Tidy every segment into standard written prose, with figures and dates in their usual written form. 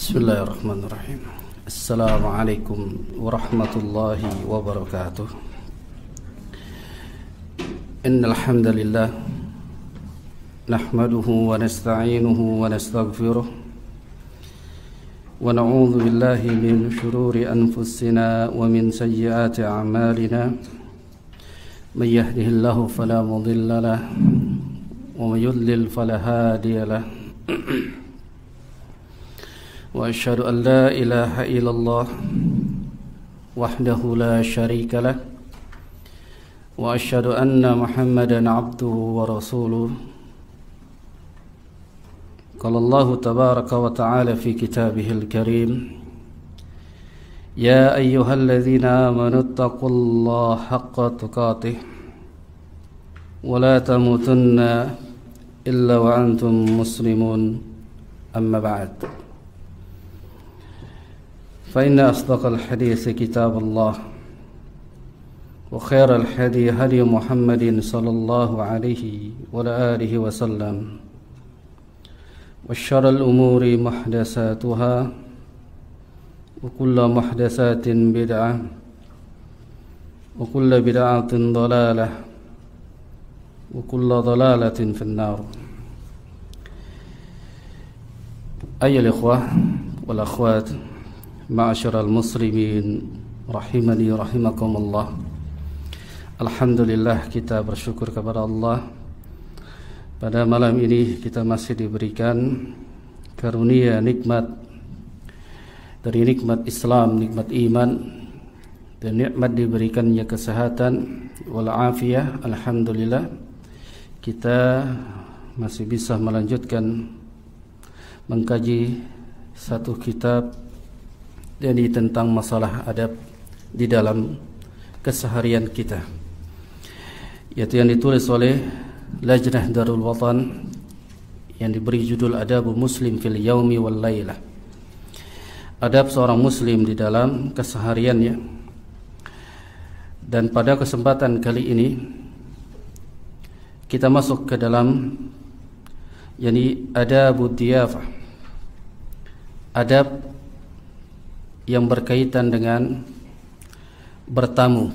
Bismillahirrahmanirrahim. Assalamualaikum warahmatullahi wabarakatuh. Innal hamdalillah nahmaduhu wa nasta'inuhu wa nastaghfiruh wa na'udzu billahi min shururi anfusina wa min sayyiati a'malina. May yahdihillahu fala mudilla lahu wa may yudlil fala hadiya lahu. وأشهد أن لا إله إلا الله وحده لا شريك له وأشهد أن محمدا عبده ورسوله. قال الله تبارك وتعالى في كتابه الكريم: يا أيها الذين آمنوا اتقوا الله حق تقاته ولا تموتن إلا وأنتم مسلمون. أما بعد، فإن أصدق الحديث كتاب الله وخير الهدي هدي محمد صلى الله عليه وعلى آله وسلم وشر الأمور محدثاتها وكل محدثات بدعة وكل بدعة ضلالة وكل ضلالة في النار. أيها الإخوة والأخوات Ma'asyiral muslimin rahimani rahimakumullah. Alhamdulillah, kita bersyukur kepada Allah. Pada malam ini kita masih diberikan karunia nikmat dari nikmat Islam, nikmat iman, dan nikmat diberikannya kesehatan wal afiyah. Alhamdulillah, kita masih bisa melanjutkan mengkaji satu kitab jadi tentang masalah adab di dalam keseharian kita, yaitu yang ditulis oleh Lajnah Darul Watan yang diberi judul Adabu Muslim fil Yaumi wal Lailah. Adab seorang muslim di dalam kesehariannya. Dan pada kesempatan kali ini kita masuk ke dalam adabud diyafah, adab yang berkaitan dengan bertamu.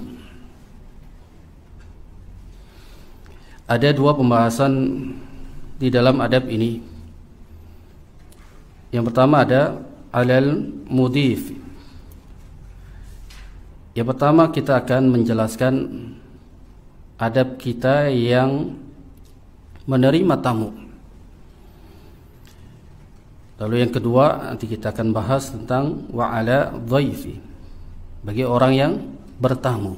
Ada dua pembahasan di dalam adab ini. Yang pertama ada alal mudif. Yang pertama kita akan menjelaskan adab kita yang menerima tamu. Lalu yang kedua nanti kita akan bahas tentang wa'ala dhaifi, bagi orang yang bertamu.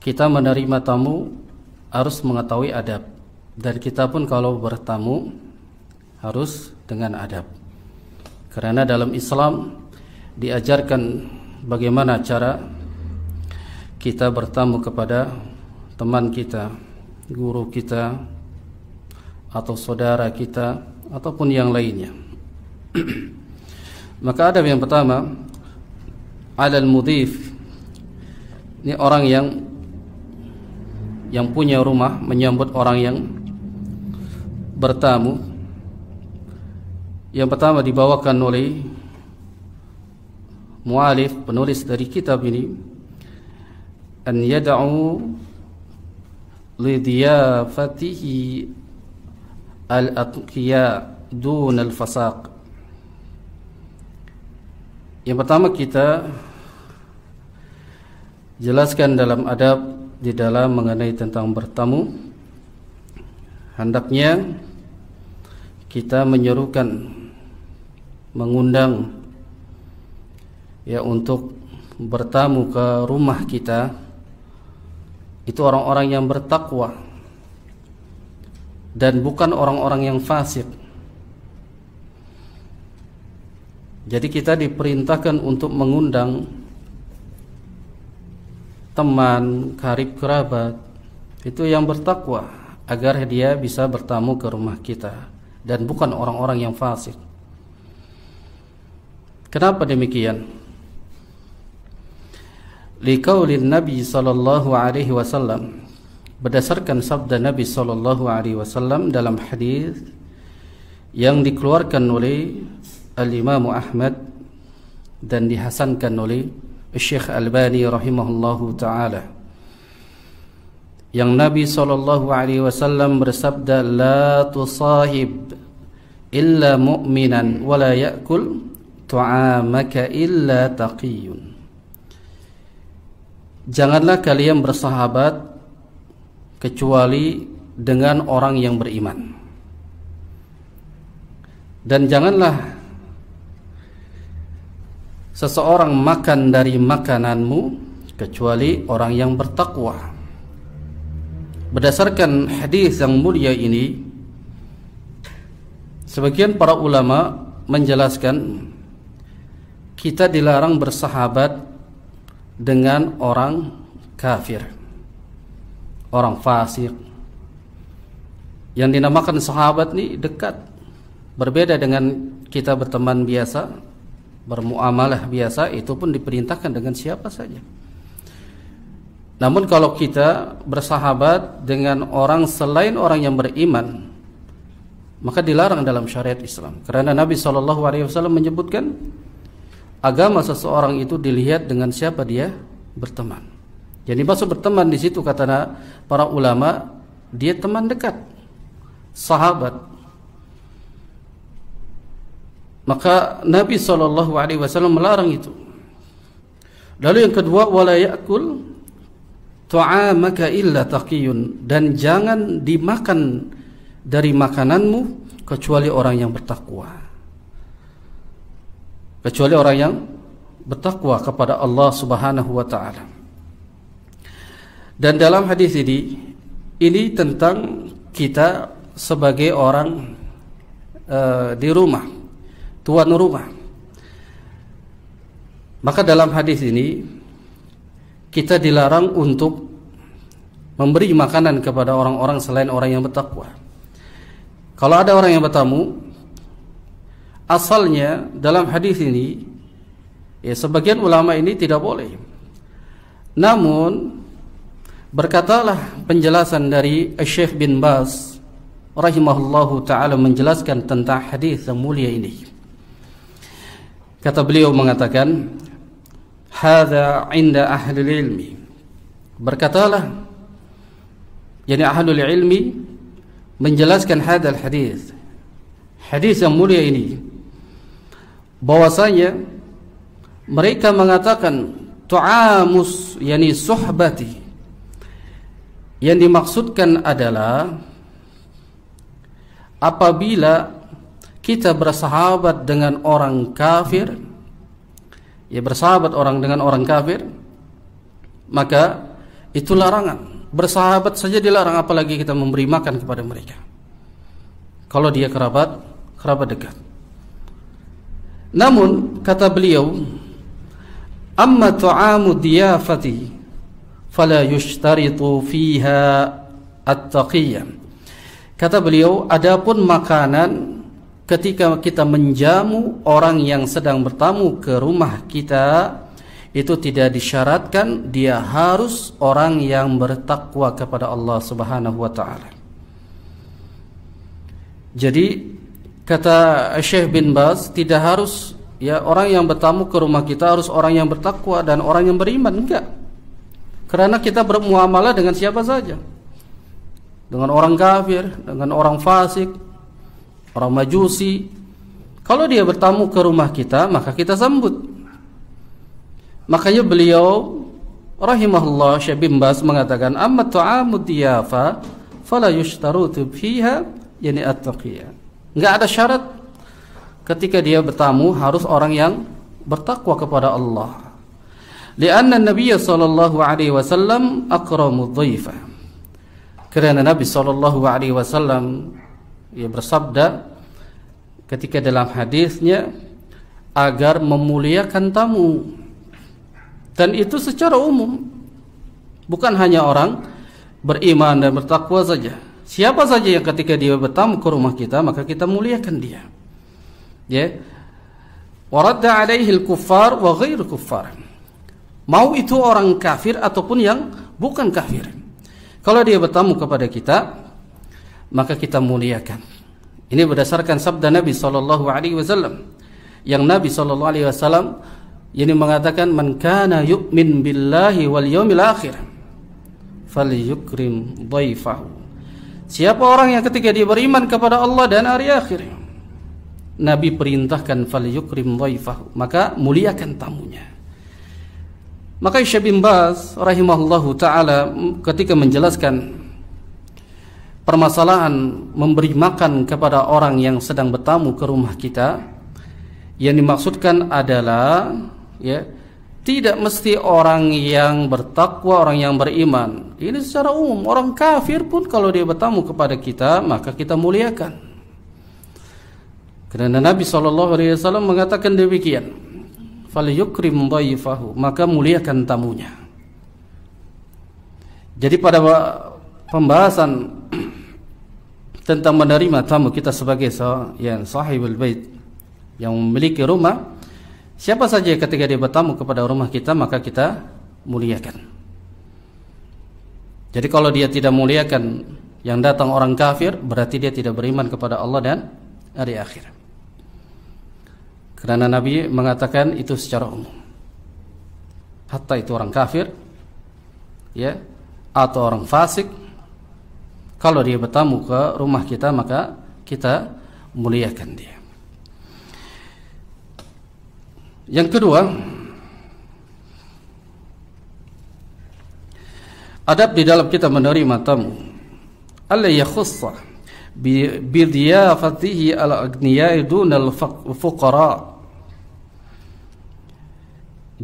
Kita menerima tamu harus mengetahui adab, dan kita pun kalau bertamu harus dengan adab. Karena dalam Islam diajarkan bagaimana cara kita bertamu kepada teman kita, guru kita, atau saudara kita, ataupun yang lainnya. Maka adab yang pertama alal mudhif, ini orang yang punya rumah menyambut orang yang bertamu. Yang pertama dibawakan oleh mualif, penulis dari kitab ini, an yad'u li diyafatihi al-atqiya dun al-fasaq. Yang pertama kita jelaskan dalam adab di dalam mengenai tentang bertamu, hendaknya kita menyerukan, mengundang untuk bertamu ke rumah kita itu orang-orang yang bertakwa dan bukan orang-orang yang fasik. Jadi kita diperintahkan untuk mengundang teman, karib kerabat itu yang bertakwa agar dia bisa bertamu ke rumah kita, dan bukan orang-orang yang fasik. Kenapa demikian? Liqaulin Nabi sallallahu alaihi wasallam, berdasarkan sabda Nabi sallallahu alaihi wasallam dalam hadis yang dikeluarkan oleh Al-Imam Ahmad dan dihasankan oleh Syekh Albani rahimahullahu taala, yang Nabi SAW bersabda, la tusahib illa mu'minan wa la ya'kul tu'amaka illa taqiyun. Janganlah kalian bersahabat kecuali dengan orang yang beriman, dan janganlah seseorang makan dari makananmu kecuali orang yang bertakwa. Berdasarkan hadis yang mulia ini, sebagian para ulama menjelaskan kita dilarang bersahabat dengan orang kafir, orang fasik. Yang dinamakan sahabat ini dekat, berbeda dengan kita berteman biasa, bermuamalah biasa, itu pun diperintahkan dengan siapa saja. Namun kalau kita bersahabat dengan orang selain orang yang beriman, maka dilarang dalam syariat Islam. Karena Nabi SAW menyebutkan agama seseorang itu dilihat dengan siapa dia berteman. Jadi maksud berteman di situ kata para ulama, dia teman dekat, sahabat. Maka Nabi SAW melarang itu. Lalu yang kedua, wala ya'kul tu'amaka illa taqiyun, dan jangan dimakan dari makananmu kecuali orang yang bertakwa. Kecuali orang yang bertakwa kepada Allah Subhanahu wa taala. Dan dalam hadis ini tentang kita sebagai orang di rumah, tuan rumah. Maka dalam hadis ini kita dilarang untuk memberi makanan kepada orang-orang selain orang yang bertakwa. Kalau ada orang yang bertamu, asalnya dalam hadis ini, ya sebagian ulama ini tidak boleh. Namun berkatalah penjelasan dari Syekh bin Baz rahimahullahu taala menjelaskan tentang hadis yang mulia ini. Kata beliau mengatakan, hadza 'inda ahli ilmi. Berkatalah, yani ahlul ilmi menjelaskan hadal hadis, hadis yang mulia ini, bahwasanya mereka mengatakan tu'amus, yani suhbati, yang dimaksudkan adalah apabila kita bersahabat dengan orang kafir, ya bersahabat orang dengan orang kafir, maka itu larangan. Bersahabat saja dilarang, apalagi kita memberi makan kepada mereka kalau dia kerabat dekat. Namun kata beliau, amma tu'amu diyafati fala yushtaritu fiha at-taqiyya. Kata beliau, adapun makanan ketika kita menjamu orang yang sedang bertamu ke rumah kita, itu tidak disyaratkan dia harus orang yang bertakwa kepada Allah Subhanahu wa taala. Jadi kata Syekh bin Baz, tidak harus ya orang yang bertamu ke rumah kita harus orang yang bertakwa dan orang yang beriman, enggak. Karena kita bermuamalah dengan siapa saja. Dengan orang kafir, dengan orang fasik, orang majusi. Kalau dia bertamu ke rumah kita, maka kita sambut. Makanya beliau rahimahullah, Syekh bin Baz mengatakan, amma tu'amu diyafa fala yushtarutu fiha, yani at-taqiyya. Enggak ada syarat ketika dia bertamu harus orang yang bertakwa kepada Allah. Lianna Nabi sallallahu alaihi wasallam akramu dhaifa. Karena Nabi sallallahu alaihi wasallam ia bersabda ketika dalam hadisnya agar memuliakan tamu. Dan itu secara umum, bukan hanya orang beriman dan bertakwa saja. Siapa saja yang ketika dia bertamu ke rumah kita, maka kita muliakan dia. Ya. Waradda alaihi al-kuffar wa ghairu kuffar. Mau itu orang kafir ataupun yang bukan kafir. Kalau dia bertamu kepada kita, maka kita muliakan. Ini berdasarkan sabda Nabi sallallahu alaihi wasallam. yang Nabi SAW ini mengatakan, man kana yu'min billahi wal yawmil akhir falyukrim dhaifahu. Siapa orang yang ketika dia beriman kepada Allah dan hari akhir, Nabi perintahkan falyukrim dhaifahu, maka muliakan tamunya. Maka Syekh bin Baz rahimahullahu taala ketika menjelaskan permasalahan memberi makan kepada orang yang sedang bertamu ke rumah kita, yang dimaksudkan adalah ya, tidak mesti orang yang bertakwa, orang yang beriman. Ini secara umum, orang kafir pun kalau dia bertamu kepada kita, maka kita muliakan. Karena Nabi SAW mengatakan demikian, falyukrim dhaifahu, maka muliakan tamunya. Jadi pada pembahasan tentang menerima tamu kita sebagai yang sahibul bait, yang memiliki rumah, siapa saja ketika dia bertamu kepada rumah kita, maka kita muliakan. Jadi kalau dia tidak muliakan yang datang orang kafir, berarti dia tidak beriman kepada Allah dan hari akhir. Karena Nabi mengatakan itu secara umum. Hatta itu orang kafir, ya, atau orang fasik, kalau dia bertamu ke rumah kita, maka kita muliakan dia. Yang kedua, adab di dalam kita menerima tamu, alla yakhussa bi diyafatihi al-aghniya dunal fuqara.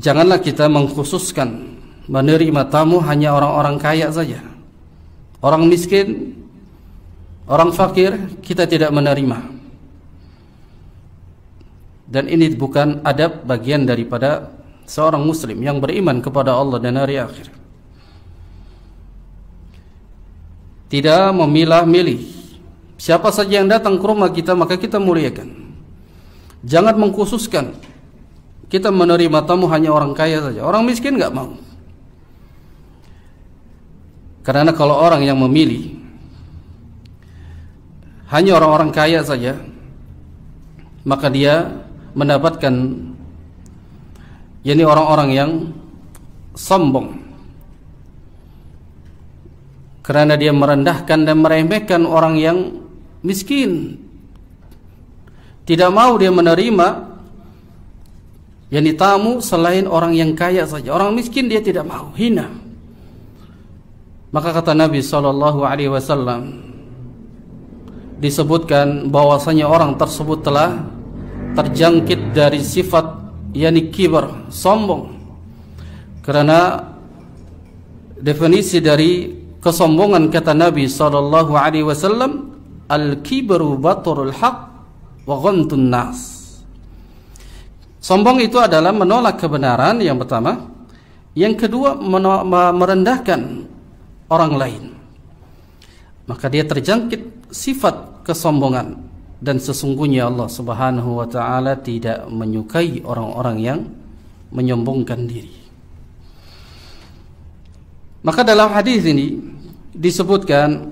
Janganlah kita mengkhususkan menerima tamu hanya orang-orang kaya saja. Orang miskin, orang fakir kita tidak menerima. Dan ini bukan adab bagian daripada seorang muslim yang beriman kepada Allah dan hari akhir. Tidak memilah-milih. Siapa saja yang datang ke rumah kita, maka kita muliakan. Jangan mengkhususkan kita menerima tamu hanya orang kaya saja. Orang miskin enggak mau. Karena kalau orang yang memilih hanya orang-orang kaya saja, maka dia mendapatkan yakni orang-orang yang sombong. Karena dia merendahkan dan meremehkan orang yang miskin. Tidak mau dia menerima yakni tamu selain orang yang kaya saja. Orang miskin dia tidak mau, hina. Maka kata Nabi SAW, disebutkan bahwasanya orang tersebut telah terjangkit dari sifat yakni kibar, sombong. Karena definisi dari kesombongan kata Nabi SAW, al-kibru baturul haq wa ghamtun nas. Sombong itu adalah menolak kebenaran yang pertama, yang kedua merendahkan orang lain. Maka dia terjangkit sifat kesombongan, dan sesungguhnya Allah Subhanahu wa taala tidak menyukai orang-orang yang menyombongkan diri. Maka dalam hadis ini disebutkan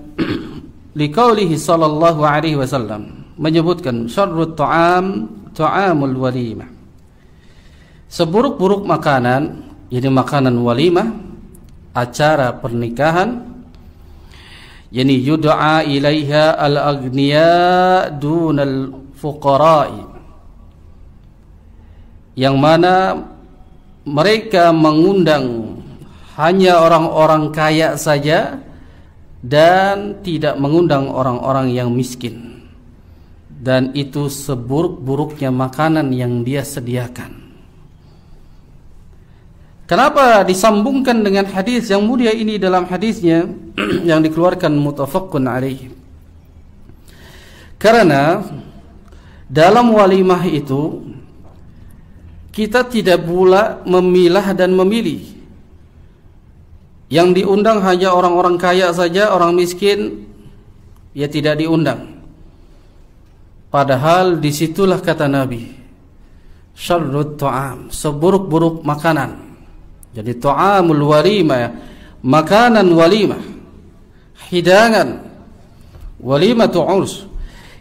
liqaulihi sallallahu alaihi wasallam, menyebutkan syarrut ta'am ta'amul walimah. Seburuk-buruk makanan, yakni makanan walimah, acara pernikahan, yakni yud'a ilaiha al-aghniya dunal fuqara'i, yang mana mereka mengundang hanya orang-orang kaya saja dan tidak mengundang orang-orang yang miskin. Dan itu seburuk-buruknya makanan yang dia sediakan. Kenapa disambungkan dengan hadis yang mulia ini dalam hadisnya yang dikeluarkan muttafaqun alaih? Karena dalam walimah itu kita tidak pula memilah dan memilih. Yang diundang hanya orang-orang kaya saja, orang miskin ya tidak diundang. Padahal disitulah kata Nabi, syarrut ta'am, seburuk-buruk makanan. Jadi ta'amul walimah, makanan walimah, hidangan, walimatu urs,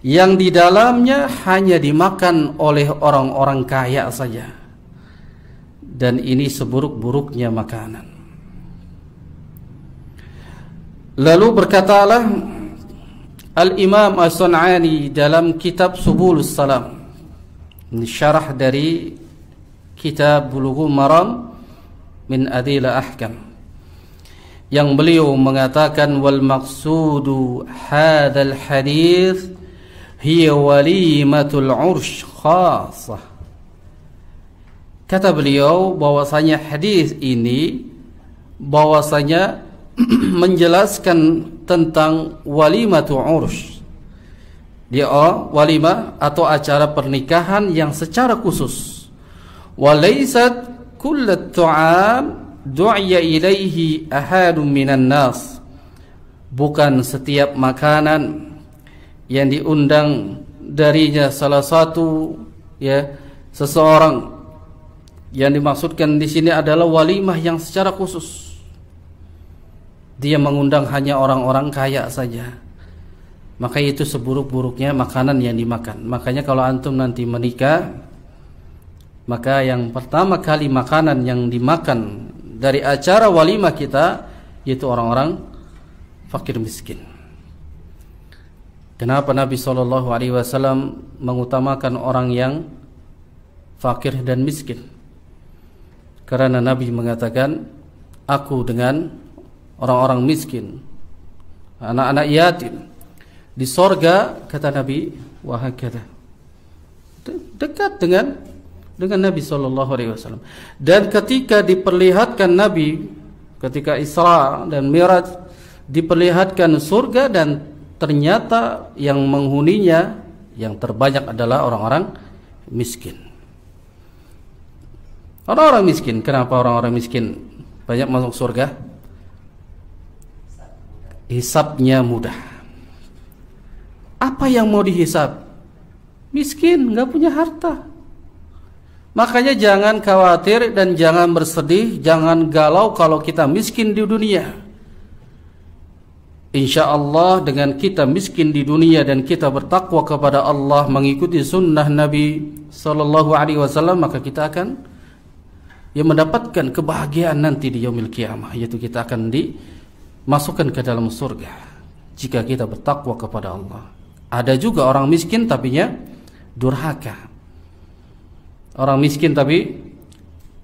yang di dalamnya hanya dimakan oleh orang-orang kaya saja. Dan ini seburuk-buruknya makanan. Lalu berkatalah Al-Imam As-Sun'ani dalam kitab Subulus Salam, ini syarah dari kitab Bulughul Maram min Adil Ahkam, yang beliau mengatakan wal maqsudu hadzal hadits hiya walimatul ursh khassah. Kata beliau bahwasanya hadis ini bahwasanya menjelaskan tentang walimatul ursh. Dia walimah atau acara pernikahan yang secara khusus. Walaysat kullu ta'am du'iya ilaihi ahadun minan nas. Bukan setiap makanan yang diundang darinya salah satu seseorang. Yang dimaksudkan di sini adalah walimah yang secara khusus. Dia mengundang hanya orang-orang kaya saja. Maka itu seburuk-buruknya makanan yang dimakan. Makanya kalau antum nanti menikah, maka yang pertama kali makanan yang dimakan dari acara walimah kita yaitu orang-orang fakir miskin. Kenapa Nabi SAW mengutamakan orang yang fakir dan miskin? Karena Nabi mengatakan, aku dengan orang-orang miskin, anak-anak yatim di sorga, kata Nabi, wahakata, dekat dengan Nabi SAW. Dan ketika diperlihatkan Nabi, ketika Isra dan Mi'raj, diperlihatkan surga dan ternyata yang menghuninya yang terbanyak adalah orang-orang miskin. Orang-orang miskin, kenapa orang-orang miskin banyak masuk surga? Hisabnya mudah. Apa yang mau dihisab? Miskin, nggak punya harta. Makanya jangan khawatir dan jangan bersedih, jangan galau kalau kita miskin di dunia. Insya Allah dengan kita miskin di dunia dan kita bertakwa kepada Allah, mengikuti sunnah Nabi SAW, maka kita akan mendapatkan kebahagiaan nanti di yaumil qiyamah, yaitu kita akan dimasukkan ke dalam surga jika kita bertakwa kepada Allah. Ada juga orang miskin tapinya durhaka. Orang miskin tapi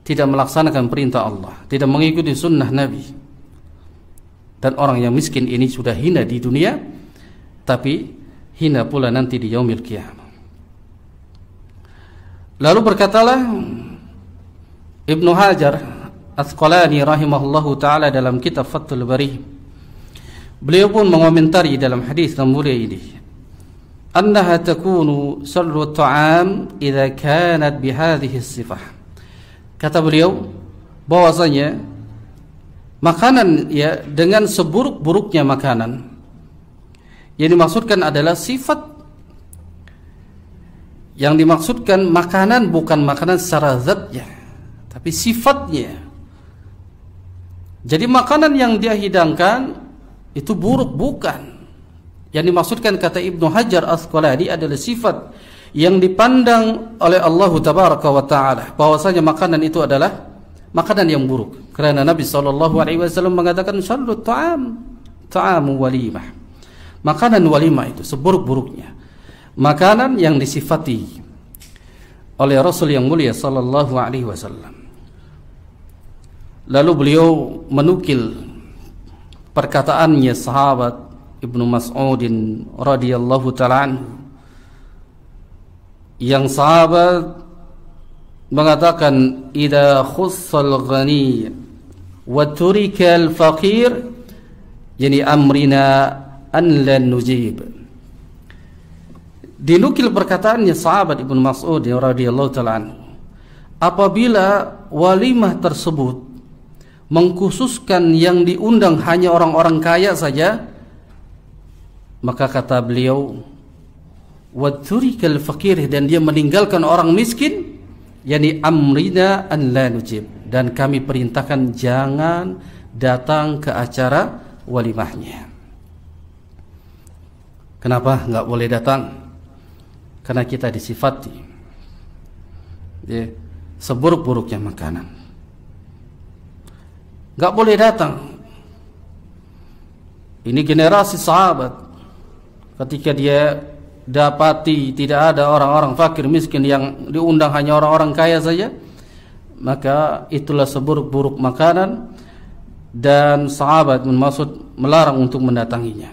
tidak melaksanakan perintah Allah, tidak mengikuti sunnah Nabi. Dan orang yang miskin ini sudah hina di dunia, tapi hina pula nanti di yaumil qiyamah. Lalu berkatalah Ibnu Hajar Asqalani rahimahullahu ta'ala dalam kitab Fathul Bari, beliau pun mengomentari dalam hadis yang mulia ini, annaha takunu sarru ta'am idza kanat bihadhihi sifah. Kata beliau bahwasanya makanan dengan seburuk-buruknya makanan yang dimaksudkan adalah sifat. Yang dimaksudkan makanan bukan makanan secara zatnya, tapi sifatnya. Jadi makanan yang dia hidangkan itu buruk bukan. Yang dimaksudkan kata Ibnu Hajar Asqalani adalah sifat yang dipandang oleh Allah Tabaraka wa Ta'ala, bahwasanya makanan itu adalah makanan yang buruk. Karena Nabi SAW mengatakan syarrut ta'amu walimah. Makanan walimah itu seburuk-buruknya makanan yang disifati oleh Rasul yang mulia SAW. Lalu beliau menukil perkataannya sahabat Ibnu Mas'udin radhiyallahu ta'ala anhu, yang sahabat mengatakan idza khussal ghani wa turikal faqir, yani amrina an lan nujib. Dinukil perkataannya sahabat Ibnu Mas'ud radhiyallahu ta'ala anhu, apabila walimah tersebut mengkhususkan yang diundang hanya orang-orang kaya saja, maka kata beliau wa turikal faqir, dan dia meninggalkan orang miskin, yani amrina an la nujib, dan kami perintahkan jangan datang ke acara walimahnya. Kenapa nggak boleh datang? karena kita disifati seburuk-buruknya makanan. Gak boleh datang. Ini generasi sahabat, ketika dia dapati tidak ada orang-orang fakir miskin, yang diundang hanya orang-orang kaya saja, maka itulah seburuk-buruk makanan, dan sahabat melarang untuk mendatanginya.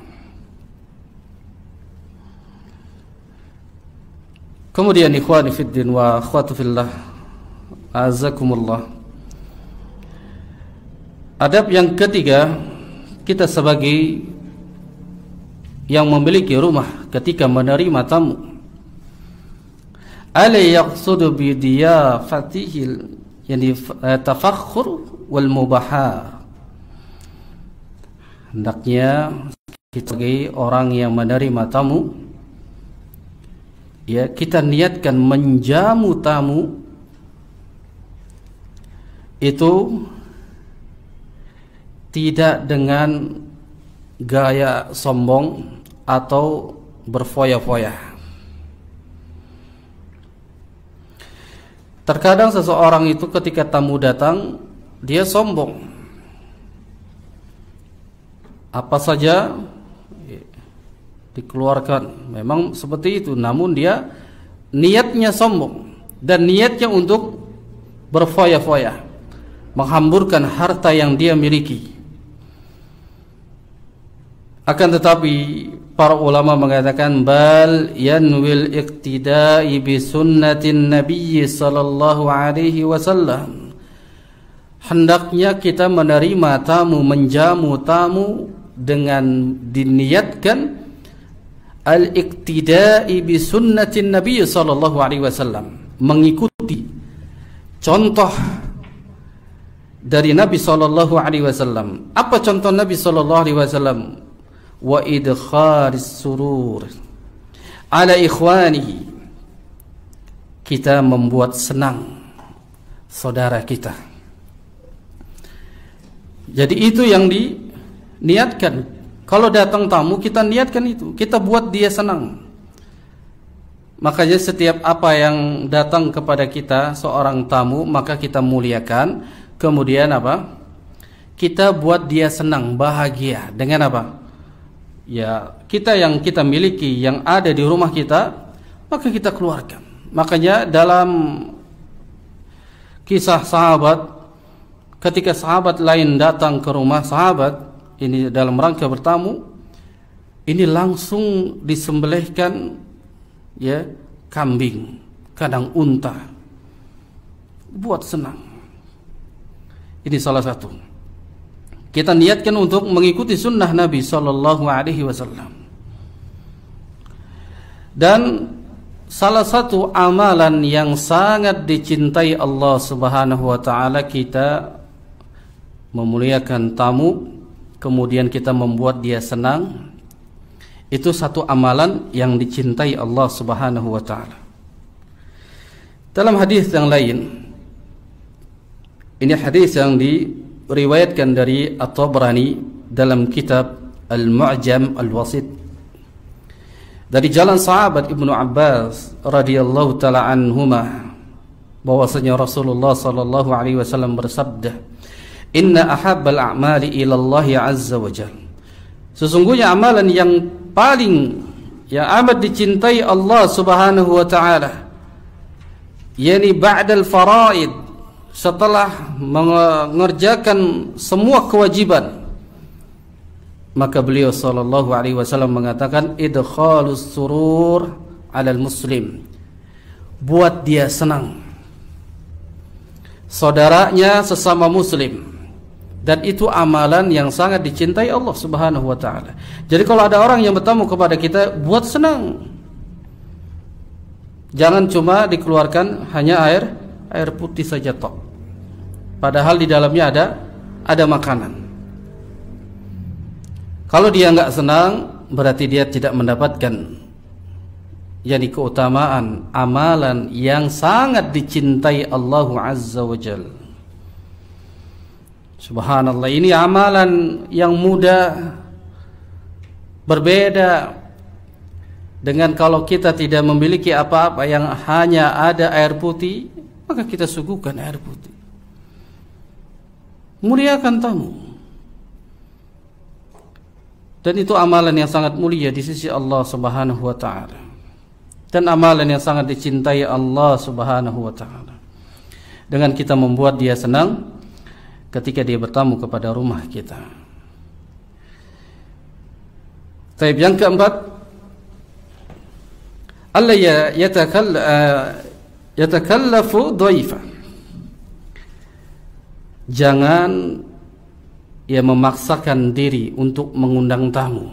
Kemudian ikhwani fiddin wa akhwatu fillah, azakumullah, adab yang ketiga, kita sebagai yang memiliki rumah ketika menerima tamu, ala yaqsudu bi diyafatihi, yani tafakhur wal mubaha, hendaknya kita sebagai orang yang menerima tamu, ya, kita niatkan menjamu tamu itu tidak dengan gaya sombong atau berfoya-foya. Terkadang seseorang itu ketika tamu datang, dia sombong. Apa saja dikeluarkan, memang seperti itu, namun dia niatnya sombong dan niatnya untuk berfoya-foya, menghamburkan harta yang dia miliki. Akan tetapi para ulama mengatakan bal yanwil iqtida'i bi sunnatin nabiy sallallahu alaihi wasallam, hendaknya kita menerima tamu, menjamu tamu dengan diniatkan al-iqtida'i bi sunnatin nabiy sallallahu alaihi wasallam, mengikuti contoh dari Nabi sallallahu alaihi wasallam. Apa contoh Nabi sallallahu alaihi wasallam? Wa idkharis surur ala ikhwanihi, kita membuat senang saudara kita. Jadi itu yang diniatkan. Kalau datang tamu, kita niatkan itu, kita buat dia senang. Makanya setiap apa yang datang kepada kita seorang tamu, maka kita muliakan. Kemudian apa? Kita buat dia senang, bahagia. Dengan apa? Ya, kita yang kita miliki, yang ada di rumah kita, maka kita keluarkan. Makanya dalam kisah sahabat, ketika sahabat lain datang ke rumah sahabat, ini dalam rangka bertamu, ini langsung disembelihkan, ya, kambing, kadang unta, buat senang. Ini salah satu. Kita niatkan untuk mengikuti sunnah Nabi sallallahu alaihi wasallam. Dan salah satu amalan yang sangat dicintai Allah Subhanahu wa taala, kita memuliakan tamu, kemudian kita membuat dia senang. Itu satu amalan yang dicintai Allah Subhanahu wa taala. Dalam hadis yang lain, ini hadis yang diriwayatkan dari At-Tabrani dalam kitab Al-Mu'jam Al-Wasit, dari jalan sahabat Ibnu Abbas radhiyallahu taala anhuma, bahwasanya Rasulullah sallallahu alaihi wasallam bersabda, "Inna ahabbal a'mali ila Allah azza wa jalla." Sesungguhnya amalan yang amat dicintai Allah Subhanahu wa taala, yakni ba'dal faraid, setelah mengerjakan semua kewajiban, maka beliau sallallahu alaihi wasallam mengatakan idkhalus surur 'alal muslim, buat dia senang saudaranya sesama muslim. Dan itu amalan yang sangat dicintai Allah Subhanahu wa taala. Jadi kalau ada orang yang bertamu kepada kita, buat senang. Jangan cuma dikeluarkan hanya air putih saja tok, padahal di dalamnya ada makanan. Kalau dia enggak senang, berarti dia tidak mendapatkan yakni keutamaan amalan yang sangat dicintai Allah Azza wa Jalla. Subhanallah, ini amalan yang mudah, berbeda dengan kalau kita tidak memiliki apa-apa yang hanya ada air putih, maka kita suguhkan air putih. Muliakan tamu. Dan itu amalan yang sangat mulia di sisi Allah Subhanahu wa taala. Dan amalan yang sangat dicintai Allah Subhanahu wa taala. Dengan kita membuat dia senang ketika dia bertamu kepada rumah kita. Baik, yang keempat, alla yatakallafu dhaifa. Jangan memaksakan diri untuk mengundang tamu.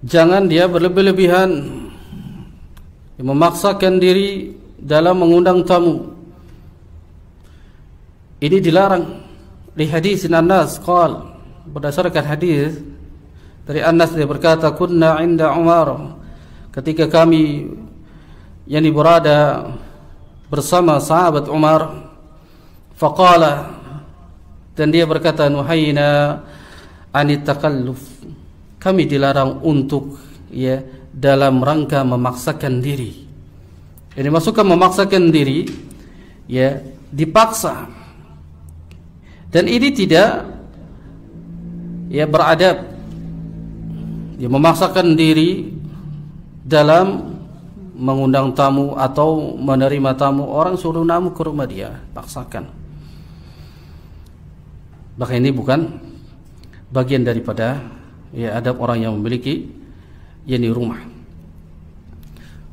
Jangan dia berlebih-lebihan memaksakan diri dalam mengundang tamu. Ini dilarang. Di hadis Anas qala, berdasarkan hadis dari Anas, dia berkata, kunna inda Umar, ketika kami berada bersama sahabat Umar, faqala, dan dia berkata, nuhayna anit takalluf, kami dilarang untuk dalam rangka memaksakan diri. Ini masukkan memaksakan diri, dipaksa, dan ini tidak beradab. Dia memaksakan diri dalam mengundang tamu atau menerima tamu. Orang suruh tamu ke rumah dia, paksakan. Maka ini bukan bagian daripada adab orang yang memiliki rumah.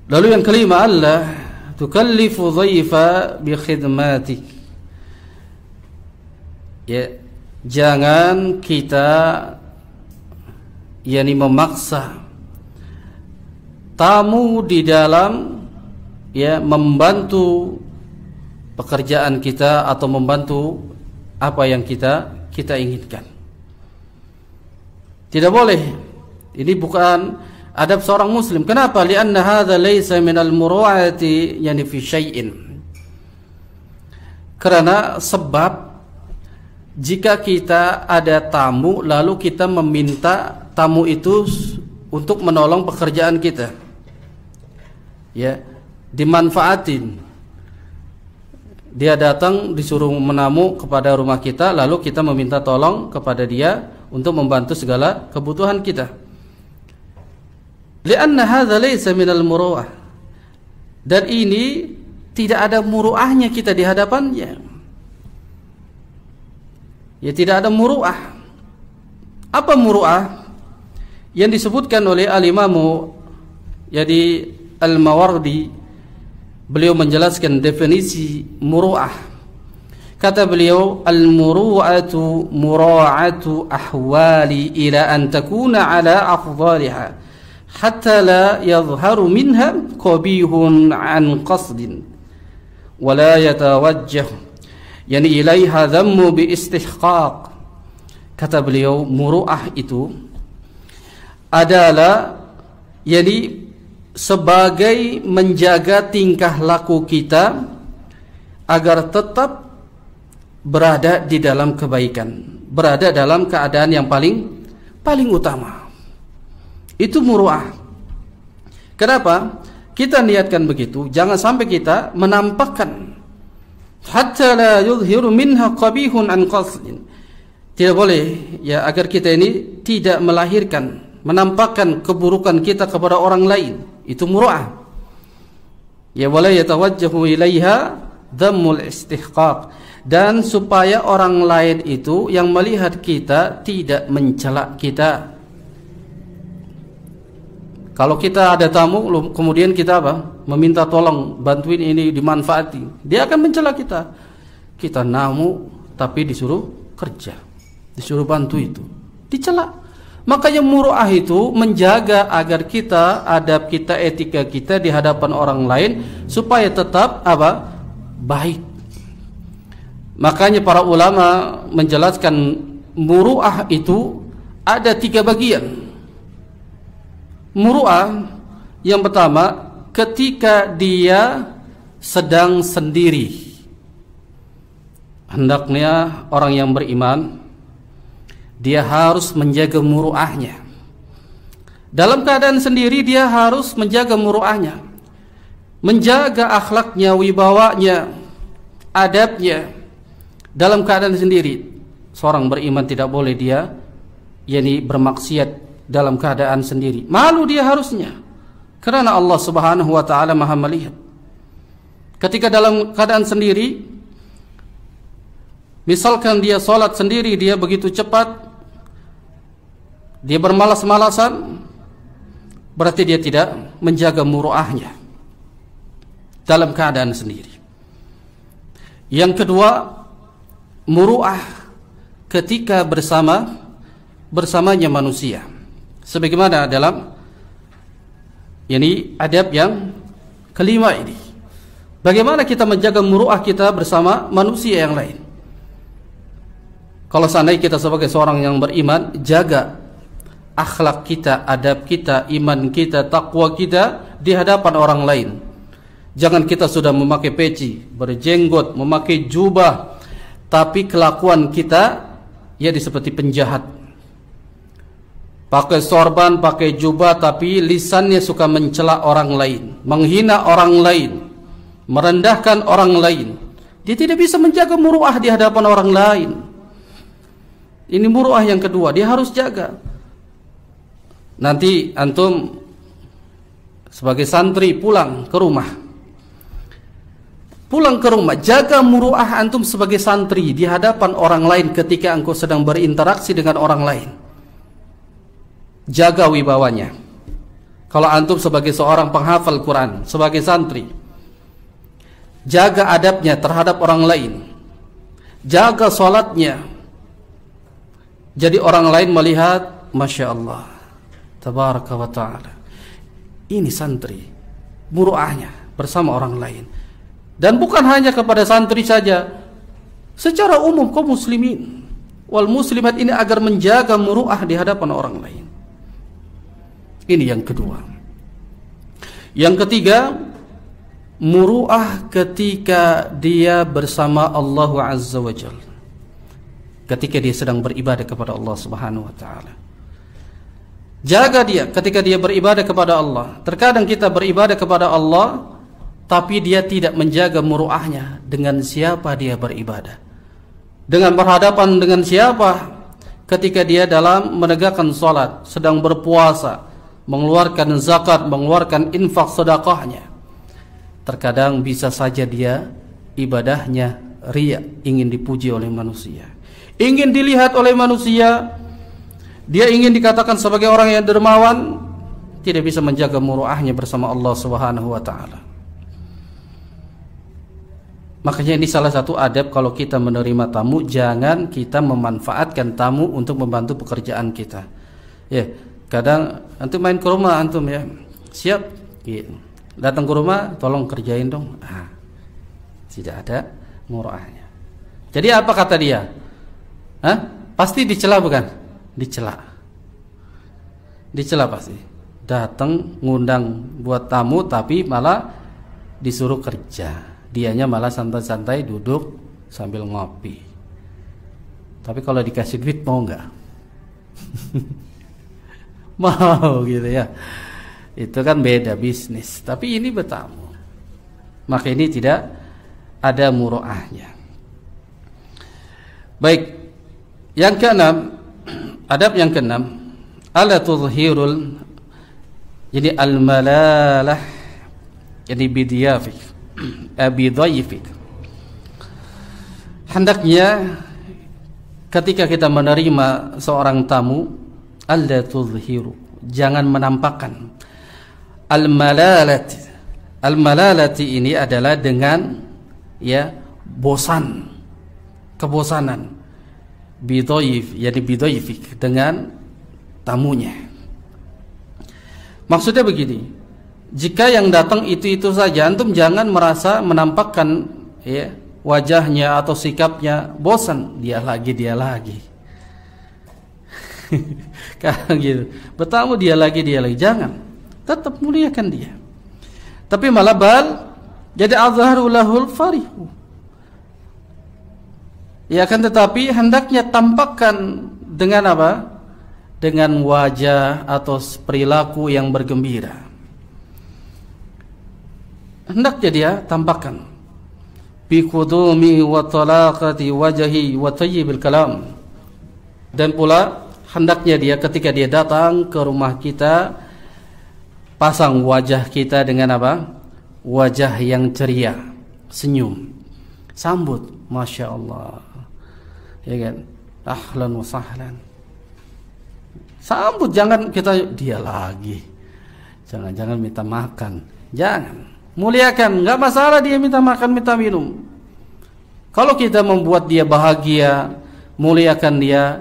Lalu yang kelima, Allah tukallifu dhaifa bi khidmatik. Jangan kita memaksa tamu di dalam membantu pekerjaan kita atau membantu apa yang kita inginkan. Tidak boleh. Ini bukan adab seorang muslim. Kenapa? Lianna hadza laysa minal muru'ati fi syai'in. Karena sebab jika kita ada tamu lalu kita meminta tamu itu untuk menolong pekerjaan kita, dimanfaatin. Dia datang disuruh menamu kepada rumah kita, lalu kita meminta tolong kepada dia untuk membantu segala kebutuhan kita. Lianna hadza laysa minal muru'ah. Dan ini tidak ada muru'ahnya kita di hadapannya. Tidak ada muru'ah. Apa muru'ah? Yang disebutkan oleh al-Imamu Al-Mawardi, beliau menjelaskan definisi muru'ah. Kata beliau, al-muru'atu mura'atu ahwali ila an takuna ala afdaliha hatta la yadhharu minha qabihun an qasdin wa la yatawajjah ilaiha dhammu bi istihqaq. Kata beliau, muru'ah itu adalah sebagai menjaga tingkah laku kita agar tetap berada di dalam kebaikan, berada dalam keadaan yang paling utama. Itu muru'ah. Kenapa? Kita niatkan begitu, jangan sampai kita menampakkan hatta la yudhiru minha qabihun an qasdin. Tidak boleh agar kita ini tidak melahirkan, menampakkan keburukan kita kepada orang lain. Itu muru'ah. Wala yatawajjahu ilaiha dhammul istihqaq. Dan supaya orang lain itu yang melihat kita tidak mencela kita. Kalau kita ada tamu kemudian kita meminta tolong, bantuin ini, dimanfaati, dia akan mencela kita. Kita namu tapi disuruh kerja, disuruh bantu, itu dicela. Makanya muru'ah itu menjaga agar kita, adab kita, etika kita di hadapan orang lain supaya tetap baik. Makanya para ulama menjelaskan muru'ah itu ada 3 bagian. Muru'ah yang pertama, ketika dia sedang sendiri. Hendaknya orang yang beriman dia harus menjaga muru'ahnya. Dalam keadaan sendiri dia harus menjaga muruahnya, menjaga akhlaknya, wibawanya, adabnya. Dalam keadaan sendiri, seorang beriman tidak boleh dia bermaksiat dalam keadaan sendiri. Malu dia harusnya, karena Allah Subhanahu wa taala Maha melihat. Ketika dalam keadaan sendiri, misalkan dia sholat sendiri, dia begitu cepat, dia bermalas-malasan, berarti dia tidak menjaga muruahnya dalam keadaan sendiri. Yang kedua, muruah ketika bersamanya manusia, sebagaimana dalam adab yang kelima ini. Bagaimana kita menjaga muruah kita bersama manusia yang lain? Kalau seandainya kita sebagai seorang yang beriman, jaga akhlak kita, adab kita, iman kita, takwa kita di hadapan orang lain. Jangan kita sudah memakai peci, berjenggot, memakai jubah, tapi kelakuan kita seperti penjahat. Pakai sorban, pakai jubah, tapi lisannya suka mencela orang lain, menghina orang lain, merendahkan orang lain. Dia tidak bisa menjaga muruah di hadapan orang lain. Ini muruah yang kedua, dia harus jaga. Nanti antum sebagai santri pulang ke rumah, jaga muruah antum sebagai santri di hadapan orang lain ketika engkau sedang berinteraksi dengan orang lain. Jaga wibawanya. Kalau antum sebagai seorang penghafal Quran, sebagai santri, jaga adabnya terhadap orang lain, jaga sholatnya. Jadi orang lain melihat, Masya Allah, Tabaraka wa ta'ala, ini santri, muruahnya bersama orang lain. Dan bukan hanya kepada santri saja, secara umum kaum muslimin wal muslimat ini agar menjaga muruah di hadapan orang lain. Ini yang kedua. Yang ketiga, muruah ketika dia bersama Allah Azza wa Jalla, ketika dia sedang beribadah kepada Allah Subhanahu wa taala. Jaga dia ketika dia beribadah kepada Allah. Terkadang kita beribadah kepada Allah, tapi dia tidak menjaga muruahnya. Dengan siapa dia beribadah, dengan berhadapan dengan siapa. Ketika dia dalam menegakkan salat, sedang berpuasa, mengeluarkan zakat, mengeluarkan infak sedekahnya, terkadang bisa saja dia ibadahnya riya, ingin dipuji oleh manusia, ingin dilihat oleh manusia. Dia ingin dikatakan sebagai orang yang dermawan, tidak bisa menjaga muruahnya bersama Allah Subhanahu wa taala. Makanya ini salah satu adab kalau kita menerima tamu, jangan kita memanfaatkan tamu untuk membantu pekerjaan kita. Ya, kadang antum main ke rumah antum ya, siap, datang ke rumah, tolong kerjain dong. Tidak ada muruahnya. Jadi apa kata dia? Pasti dicela bukan? Dicela pasti. Datang ngundang buat tamu tapi malah disuruh kerja. Dianya malah santai-santai duduk sambil ngopi. Tapi kalau dikasih duit mau nggak? Mau gitu ya. Itu kan beda bisnis. Tapi ini bertamu, maka ini tidak ada muruahnya. Baik. Yang keenam, adab yang keenam, ala tuzhirul, jadi al-malalah, jadi bidiyafik, bidayifik. Hendaknya ketika kita menerima seorang tamu, ala tuzhiru, jangan menampakkan al-malalati. Al-malalati ini adalah dengan bosan, kebosanan. Bidayif, yani bidayifik, dengan tamunya. Maksudnya begini, jika yang datang itu saja, antum jangan merasa menampakkan wajahnya atau sikapnya bosan, dia lagi kayak gitu. Bertamu dia lagi, jangan. Tetap muliakan dia. Tapi malah jadi azharu lahul farihu. Ya kan, tetapi hendaknya tampakkan dengan apa? dengan wajah atau perilaku yang bergembira. Hendaknya dia tampakkan bi qudumi wa talaqati wajhi wa tayyibil kalam. Dan pula hendaknya dia ketika dia datang ke rumah kita pasang wajah kita dengan apa? Wajah yang ceria, senyum, sambut, masya Allah, ya kan? Ahlan wa sahlan. Sambut, jangan kita dia lagi. Jangan minta makan. Jangan. Muliakan, enggak masalah dia minta makan, minta minum. Kalau kita membuat dia bahagia, muliakan dia,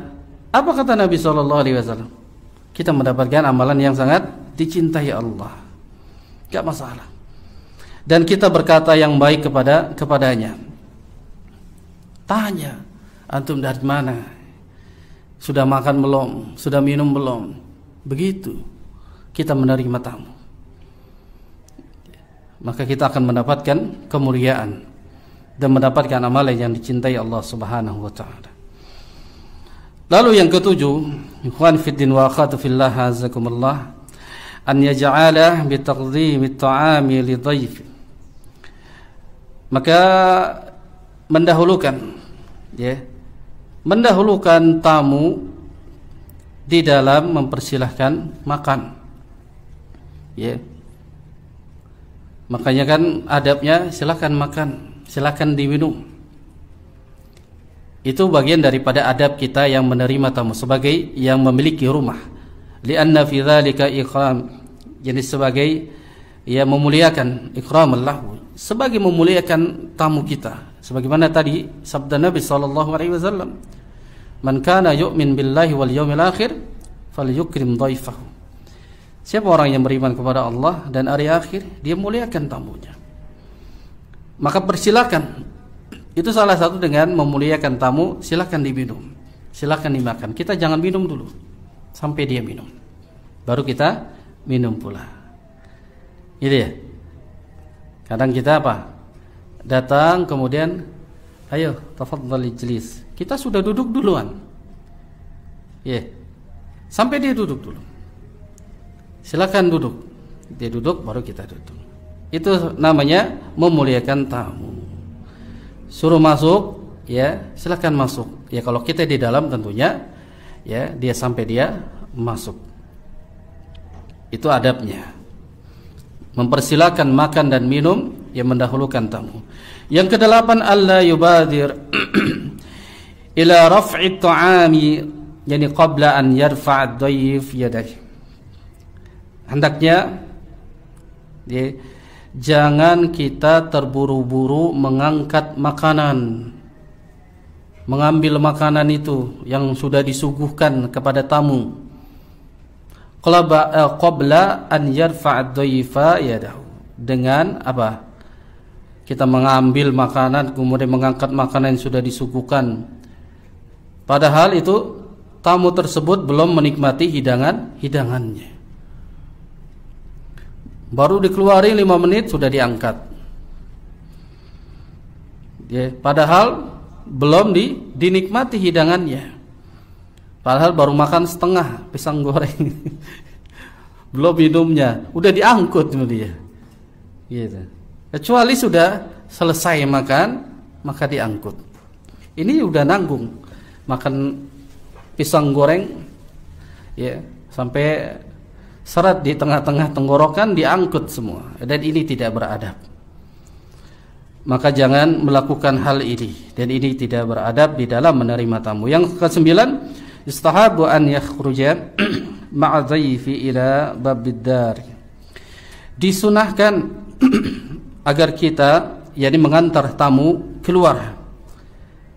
apa kata Nabi SAW? Kita mendapatkan amalan yang sangat dicintai Allah. Enggak masalah. Dan kita berkata yang baik kepadanya. Tanya, antum dari mana? Sudah makan belum? Sudah minum belum? Begitu kita menerima tamu, maka kita akan mendapatkan kemuliaan dan mendapatkan amalan yang dicintai Allah Subhanahu wa taala. Lalu yang ketujuh, ikhwan fiddin wa akhwatu fillah azakumullah, an yaj'ala bi taqdimi at-ta'ami li dhaif. Maka mendahulukan, ya, mendahulukan tamu di dalam mempersilahkan makan, ya. Makanya kan adabnya silakan makan, silakan diminum. Itu bagian daripada adab kita yang menerima tamu sebagai yang memiliki rumah. Lianna fi dzalika ikram, jadi sebagai ya memuliakan, ikramul lahu, sebagai memuliakan tamu kita. Sebagaimana tadi sabda Nabi SAW, man kana yu'min billahi wal yawmil akhir falyukrim dhaifahu. Siapa orang yang beriman kepada Allah dan hari akhir, dia muliakan tamunya. Maka persilakan, itu salah satu dengan memuliakan tamu. Silakan diminum, silakan dimakan. Kita jangan minum dulu sampai dia minum, baru kita minum pula. Gitu ya. Kadang kita apa? Datang kemudian, ayo tafadhal ijlis. Kita sudah duduk duluan. Ya. Sampai dia duduk dulu. Silakan duduk. Dia duduk baru kita duduk. Itu namanya memuliakan tamu. Suruh masuk, ya, silakan masuk. Ya kalau kita di dalam tentunya, ya, dia sampai dia masuk. Itu adabnya. Mempersilakan makan dan minum, yang mendahulukan tamu. Yang kedelapan, alla yubadir ila raf'i ta'ami, yani qabla an yarfa'a ad-dhaif yadayhi. Hendaknya ya, jangan kita terburu-buru mengangkat makanan, mengambil makanan itu yang sudah disuguhkan kepada tamu. Qabla an yarfa'a ad-dhaifa yadahu, dengan apa? Kita mengambil makanan kemudian mengangkat makanan yang sudah disuguhkan, padahal itu tamu tersebut belum menikmati hidangannya. Baru dikeluarin 5 menit sudah diangkat, ya, padahal belum dinikmati hidangannya. Padahal baru makan setengah pisang goreng belum minumnya, udah diangkut dia, gitu. Kecuali sudah selesai makan, maka diangkut. Ini udah nanggung makan pisang goreng, ya, sampai serat di tengah-tengah tenggorokan, diangkut semua. Dan ini tidak beradab. Maka jangan melakukan hal ini, dan ini tidak beradab di dalam menerima tamu. Yang ke-9, istahabu an yakhruja ma'a dhaifi ila babid dar. Disunahkan agar kita, yakni mengantar tamu keluar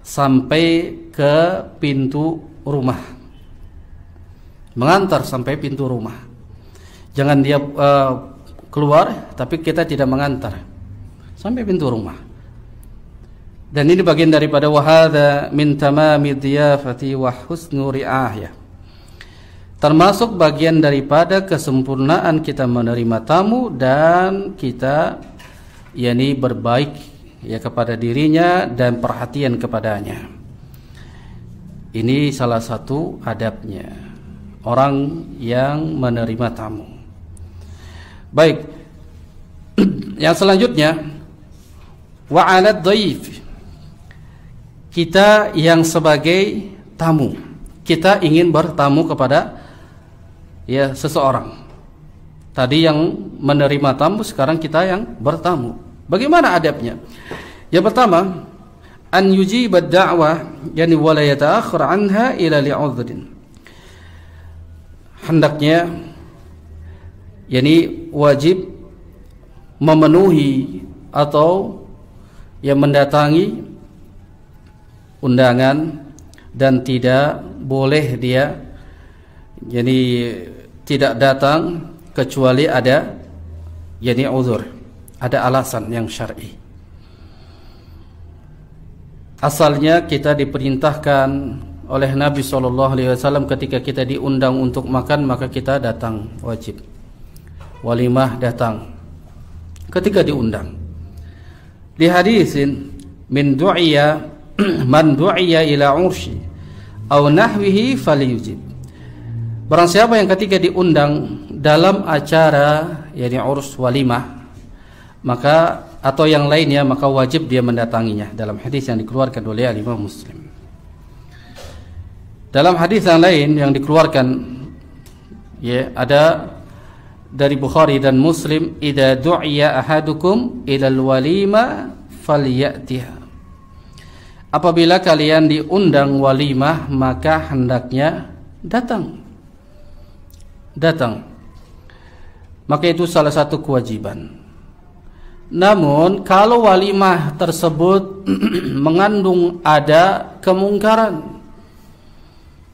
sampai ke pintu rumah. Mengantar sampai pintu rumah. Jangan dia keluar tapi kita tidak mengantar sampai pintu rumah. Dan ini bagian daripada wahada min tamami dhiyafati wa husnu ri'ayah. Termasuk bagian daripada kesempurnaan kita menerima tamu dan kita yakni berbaik ya kepada dirinya dan perhatian kepadanya. Ini salah satu adabnya. orang yang menerima tamu. Baik. Yang selanjutnya, wa 'alad dhaif. Kita yang sebagai tamu, kita ingin bertamu kepada seseorang. Tadi yang menerima tamu, sekarang kita yang bertamu. Bagaimana adabnya? Yang pertama, an yujibad da'wah, yani wa la yata'akhkhar 'anha ila li'udhrin. Hendaknya yani wajib memenuhi atau mendatangi undangan, dan tidak boleh dia jadi tidak datang kecuali ada uzur, ada alasan yang syar'i. Asalnya kita diperintahkan oleh Nabi SAW ketika kita diundang untuk makan, maka kita datang, wajib walimah, datang ketika diundang. Di hadisin min du'iya man du'iya ila urshi aw nahwihi falyujib. Barang siapa yang ketika diundang dalam acara urs, walimah, maka atau yang lainnya, maka wajib dia mendatanginya, dalam hadis yang dikeluarkan oleh Imam Muslim. Dalam hadis yang lain yang dikeluarkan ada dari Bukhari dan Muslim, idza du'iya ahadukum ilal walima falyatiha. Apabila kalian diundang walimah, maka hendaknya datang. Maka itu salah satu kewajiban. Namun kalau walimah tersebut mengandung ada kemungkaran,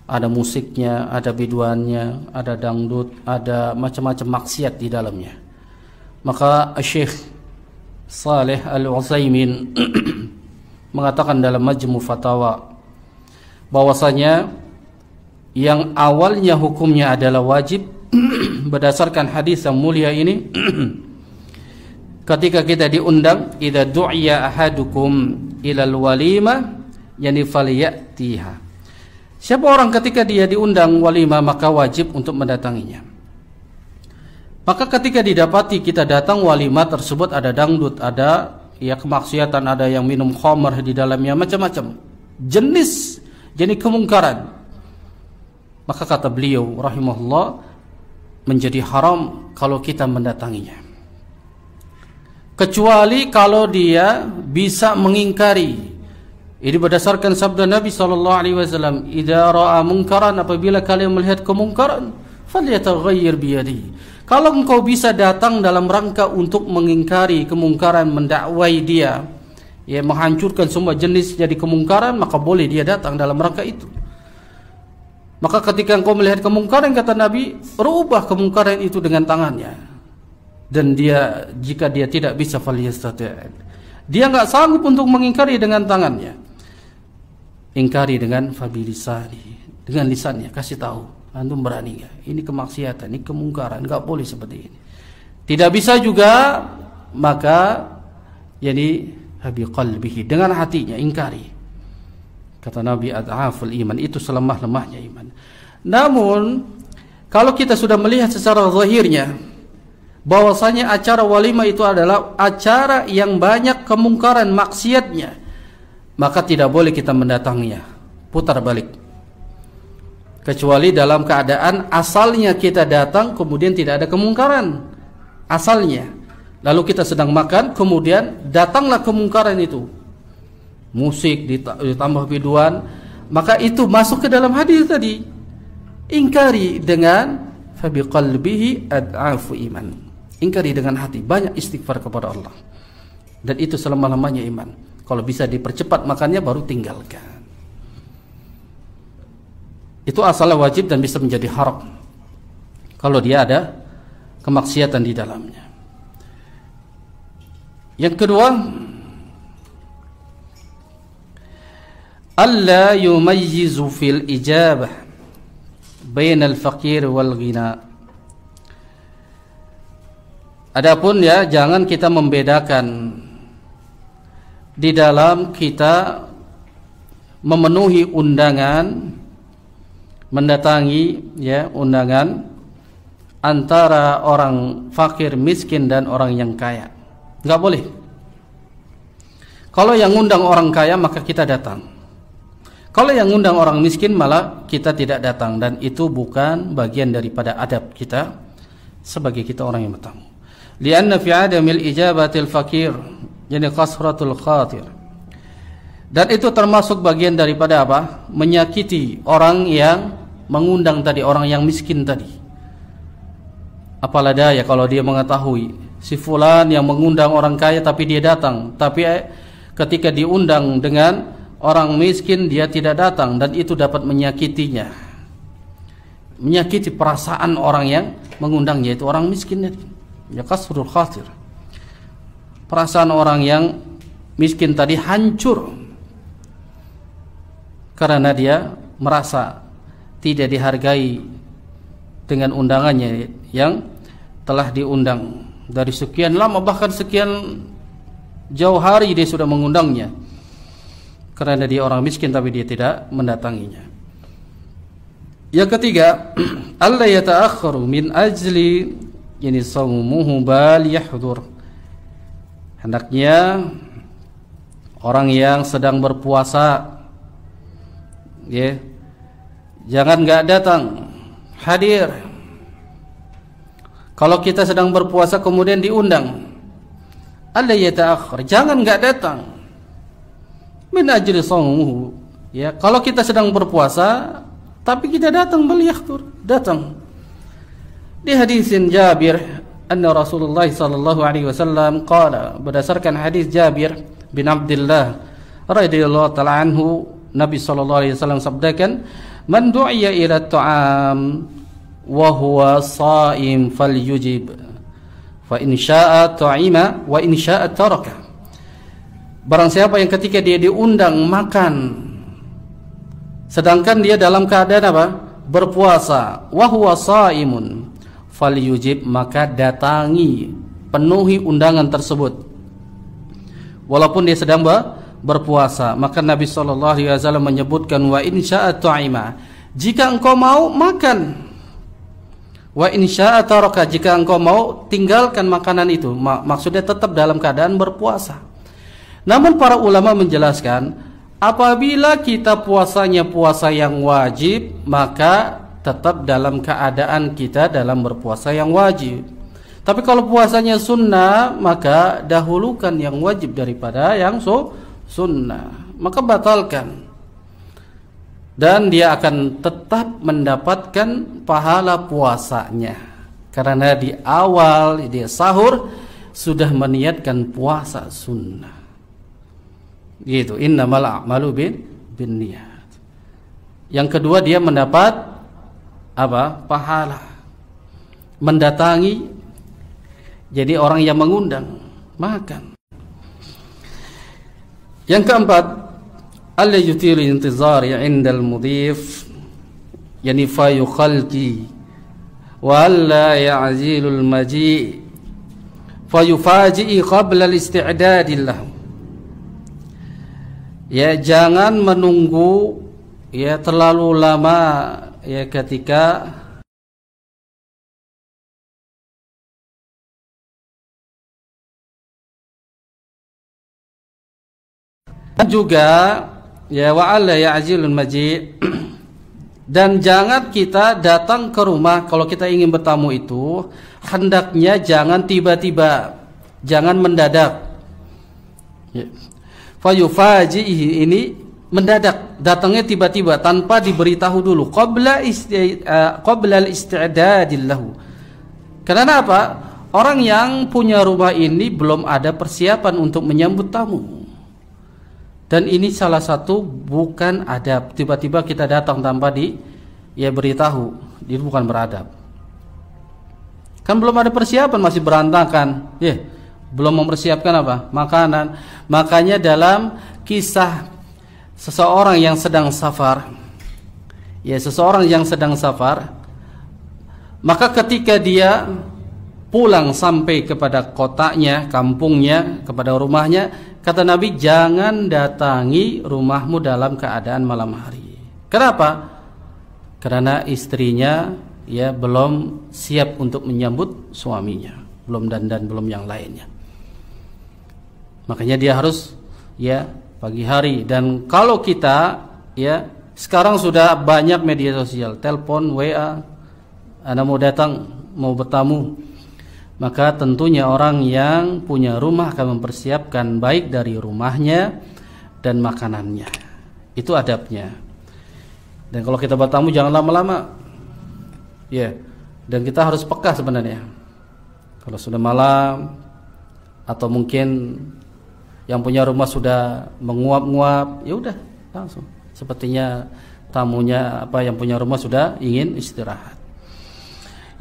ada musiknya, ada biduannya, ada dangdut, ada macam-macam maksiat di dalamnya, maka Syekh Saleh Al-Utsaimin mengatakan dalam Majmu' Fatawa bahwasanya yang awalnya hukumnya adalah wajib berdasarkan hadis yang mulia ini ketika kita diundang, idza du'iya ahadukum ilal walimah, yani falyatiha. Siapa orang ketika dia diundang walimah, maka wajib untuk mendatanginya. Maka ketika didapati kita datang walimah tersebut ada dangdut, ada kemaksiatan, ada yang minum khamr di dalamnya, macam-macam jenis kemungkaran, maka kata beliau rahimahullah, menjadi haram kalau kita mendatanginya, kecuali kalau dia bisa mengingkari. Ini berdasarkan sabda Nabi SAW, idza ra'a munkaran, apabila kalian melihat kemungkaran, falyataghayyir biyadihi. Kalau engkau bisa datang dalam rangka untuk mengingkari kemungkaran, mendakwai dia, menghancurkan semua jenis jadi kemungkaran, maka boleh dia datang dalam rangka itu. Maka ketika engkau melihat kemungkaran, kata Nabi, rubah kemungkaran itu dengan tangannya. Dan dia, jika dia tidak bisa, falyastati', dia enggak sanggup untuk mengingkari dengan tangannya, ingkari dengan fabilisani, dengan lisannya, kasih tahu, antum berani enggak? Ini kemaksiatan, ini kemungkaran, enggak boleh seperti ini. Tidak bisa juga, maka biqalbihi, dengan hatinya ingkari. Kata Nabi, ad'aful iman, itu selemah-lemahnya iman. Namun kalau kita sudah melihat secara zahirnya bahwasanya acara walimah itu adalah acara yang banyak kemungkaran, maksiatnya, maka tidak boleh kita mendatanginya, putar balik. Kecuali dalam keadaan asalnya kita datang kemudian tidak ada kemungkaran asalnya, lalu kita sedang makan, kemudian datanglah kemungkaran itu, musik ditambah biduan, maka itu masuk ke dalam hadis tadi, ingkari dengan fabiqalbihi ad'afu iman, ingkari dengan hati, banyak istighfar kepada Allah, dan itu selemah-lemahnya iman. Kalau bisa dipercepat makannya, baru tinggalkan. Itu asalnya wajib dan bisa menjadi haram kalau dia ada kemaksiatan di dalamnya. Yang kedua, alla yumayyizu fil ijabah bainal faqir wal ghina. Adapun jangan kita membedakan di dalam kita memenuhi undangan mendatangi ya undangan antara orang fakir miskin dan orang yang kaya. Nggak boleh. Kalau yang ngundang orang kaya maka kita datang. Kalau yang ngundang orang miskin malah kita tidak datang, dan itu bukan bagian daripada adab kita sebagai kita orang yang bertamu. Lianna fi adamil ijabatil fakir, yani kasratul khatir. Dan itu termasuk bagian daripada apa? Menyakiti orang yang mengundang tadi, orang yang miskin tadi. Apalah daya kalau dia mengetahui si fulan yang mengundang orang kaya tapi dia datang, tapi ketika diundang dengan orang miskin dia tidak datang, dan itu dapat menyakitinya, menyakiti perasaan orang yang mengundangnya, itu orang miskin tadi. Ya kasrul khatir. Perasaan orang yang miskin tadi hancur karena dia merasa tidak dihargai dengan undangannya yang telah diundang dari sekian lama, bahkan sekian jauh hari dia sudah mengundangnya, karena dia orang miskin tapi dia tidak mendatanginya. Yang ketiga, alla yata'akhkharu min ajli yani sawmuhu bal yahdur. Hendaknya orang yang sedang berpuasa ya, jangan enggak datang, hadir. Kalau kita sedang berpuasa kemudian diundang, alla yata'akhkhar, jangan enggak datang. Min ajli sawmuhu. Ya, kalau kita sedang berpuasa tapi kita datang, bal yahdur, datang. Di hadisin Jabir anna Rasulullah sallallahu alaihi wasallam qala, berdasarkan hadis Jabir bin Abdullah radhiyallahu taala anhu, Nabi sallallahu alaihi wasallam sabdakan, man du'iya ila ta'am wa huwa sha'im falyujib fa in syaa'a ta'ima wa in syaa'a taraka. Barang siapa yang ketika dia diundang makan sedangkan dia dalam keadaan apa? Berpuasa, wa huwa shaimun falyujib, maka datangi, penuhi undangan tersebut walaupun dia sedang berpuasa. Maka Nabi sallallahu alaihi wasallam menyebutkan wa in syaa'a ta'ima, jika engkau mau makan, wa in syaa'a taraka, jika engkau mau tinggalkan makanan itu. Maksudnya tetap dalam keadaan berpuasa. Namun para ulama menjelaskan, apabila kita puasanya puasa yang wajib, maka tetap dalam keadaan kita dalam berpuasa yang wajib. Tapi kalau puasanya sunnah, maka dahulukan yang wajib daripada yang sunnah, maka batalkan, dan dia akan tetap mendapatkan pahala puasanya karena di awal dia sahur sudah meniatkan puasa sunnah. Gitu, innamal a'malu binniyat. Yang kedua, dia mendapat apa? Pahala mendatangi, jadi orang yang mengundang makan. Yang keempat, alla yutilu intizari 'inda al-mudhif, yani fa yukhalqi wa alla ya'zilu al-maji' fa yufaji'i qabla al-isti'dad lahu. Ya, jangan menunggu ya terlalu lama ya ketika juga ya wa alla ya'zilul maji', dan jangan kita datang ke rumah kalau kita ingin bertamu itu hendaknya jangan tiba-tiba, jangan mendadak. Ya. Fayufajihi, ini mendadak, datangnya tiba-tiba tanpa diberitahu dulu, qabla al-isti'dad lahu. Karena apa? Orang yang punya rumah ini belum ada persiapan untuk menyambut tamu. Dan ini salah satu bukan adab. Tiba-tiba kita datang tanpa beritahu, itu bukan beradab. Kan belum ada persiapan, masih berantakan. Belum mempersiapkan apa? Makanan. Makanya dalam kisah seseorang yang sedang safar, seseorang yang sedang safar, maka ketika dia pulang sampai kepada kotanya, kampungnya, kepada rumahnya, kata Nabi, jangan datangi rumahmu dalam keadaan malam hari. Kenapa? karena istrinya ya belum siap untuk menyambut suaminya, belum dandan, belum yang lainnya. Makanya dia harus ya pagi hari. Dan kalau kita ya sekarang sudah banyak media sosial, telepon, WA, Anda mau datang, mau bertamu, maka tentunya orang yang punya rumah akan mempersiapkan baik dari rumahnya dan makanannya. Itu adabnya. Dan kalau kita bertamu jangan lama-lama. Ya. Dan kita harus peka sebenarnya. Kalau sudah malam atau mungkin yang punya rumah sudah menguap-nguap, ya udah langsung. Sepertinya tamunya yang punya rumah sudah ingin istirahat.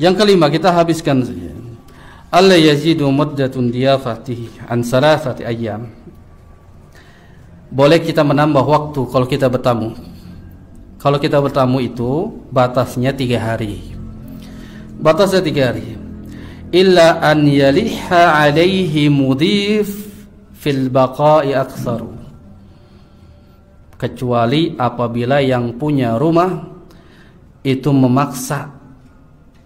Yang kelima, kita habiskan saja. Alla yazidu muddatun diyafatihi an salasati ayyam. Boleh kita menambah waktu kalau kita bertamu. Kalau kita bertamu itu batasnya 3 hari. Batasnya 3 hari. Illa an yaliha alaihi mudhif fil baqa'i aktsaru. Kecuali apabila yang punya rumah itu memaksa